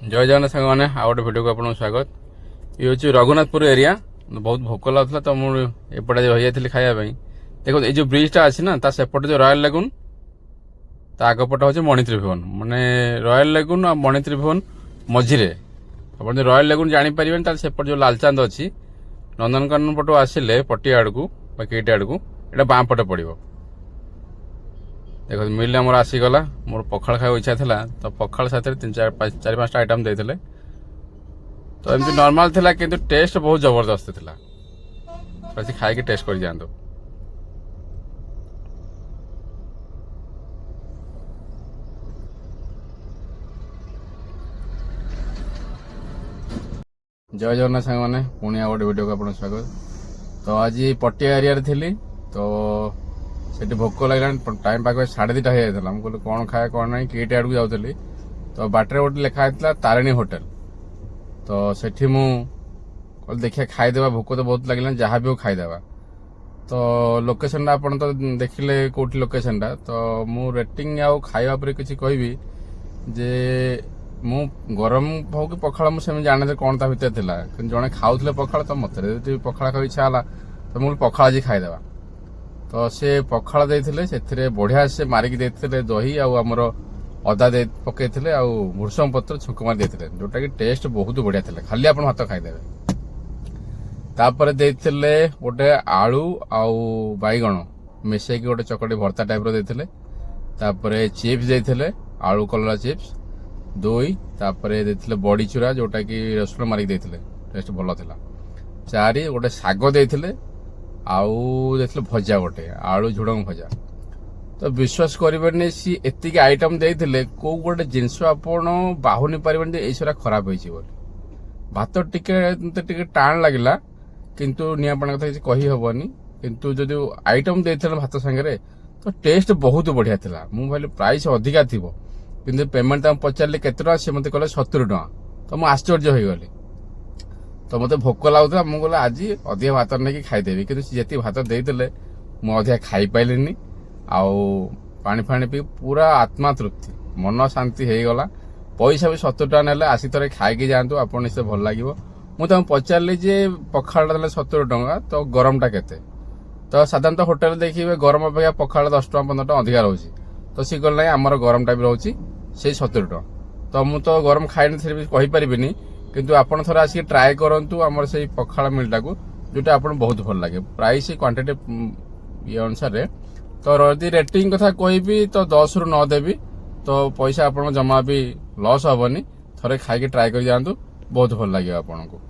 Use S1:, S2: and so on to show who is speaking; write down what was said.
S1: जय जगन्नाथ सांग मैंने आ गए भिडियो को आपको स्वागत। ये हूँ रघुनाथपुर एरिया। बहुत भोक लगुला तो मुझे एपटे रही जाती खायापी। देखो ये जो ब्रिजटा अच्छी ना ता सेपटे जो रॉयल लेगुन ता आगपटे हूँ मणि त्रिभुवन माने रॉयल लेगुन और मणि त्रिभुवन मझिरे आप रॉयल लेगुन जापर सेपटे जो लालचांद अच्छी नंदनकानन पटू आसिले पटिया आड़ को केटे आड़ को यहाँ बाँ पटे पड़ो। देखो मिल आमर आसीगला मोर पखाड़ खावा इच्छा था तो पखाड़ साथ चार पाँचटा आइटम देते तो एमती नॉर्मल थिला किंतु टेस्ट बहुत जबरदस्त थिला। बस खाई टेस्ट कर जातु। जय जगन्नाथ सांग मैंने पुणी आ गए वीडियो को आपको स्वागत। तो आज पटिया एरिया थी तो सेठी भोक लगे टाइम पाखे 2:30 हो जाता। मुझे कहली कौन खाए कौन ना किटे आड़ को जाऊली तो बाटर गोटे लिखाई तारिणी होटेल तो सेठी मु देखिए खाईदेवा भोक तो बहुत लगे जहाँ भी हो खाईदेवा। तो लोकेशन आप तो देखिले कौटी लोकेशन तो मु रेटिंग आउ खाଇବା पर किसी कहबी जे मु गरम हो कि पखाड़ मुझे जाने कौन ता भितर थिला जड़े खाऊले पखाड़ तो मत पखाड़ खाई इच्छा है तो मुझे पखाड़ आज खाईदेवा। तो से पखाड़ देते बढ़िया से मारिक देते दही आमर अदा दे पकई भूषम पत्र छुंक मार देते जोटा कि टेस्ट बहुत बढ़िया था। खाली आप भात खाईदेवे। तापर देते गोटे आलू आउ बैगण मिसेक गोटे चकटी भर्ता टाइप देते चिप्स देते आलू कलरा चिप्स दही देते बड़ी चूरा जोटा कि रसुण मारिक देते टेस्ट भल था। 4 गोटे शाग देते आउ देते भजा गोटे आलू झुड़ंग भजा। तो विश्वास करें सी एतिक आइटम देते कौ गोटे जिनस आपण बाहुनी पारे ये खराब हो भात टिके टाण लगे किंतु निपाण कथा किसी कही हेनी किंतु जदि आइटम देते भात सांगे तो टेस्ट बहुत बढ़िया था। मुझे भाई प्राइस अधिका थी कि पेमेंट पचारे के सी मत कहले 70 टका तो मुझे आश्चर्य हो गली। तो मत भोक लगुला मुझे आज अधिक भात नहीं खाईदेवी कि जी भात देते मुझे अधिक खाई पाइलिनी आउ पानी फाणी पी पूरा आत्मा तृप्ति मन शांति हो गला। पैसा भी 70 टका ना आसी थे खाई जातु आप निश्चय भल लगे। मुझे पचारि जे पखाड़ा 70 टका तो गरमटा केते तो साधारणतः होटेल देखिए गरम अपेक्षा पखाड़ 10 टका 15 टका अधिका रोचे तो सी कहल ना आमर गरम टाइप रोचे से 70 टका। तो मुझे तो गरम खाई कहीपरि किंतु आपन थोड़ा आसिक ट्राए करंतु आमर से पखाड़ मिलटा को जोटा आपन बहुत भल लगे प्राइस क्वांटिटी ये अनुसार। तो यदि रेटिंग कथा कहबी तो 10 रु 9 देवी तो पैसा आपन जमा भी लॉस हेनी। थोड़े खाई ट्राए कर जातु बहुत भल लगे आपन को।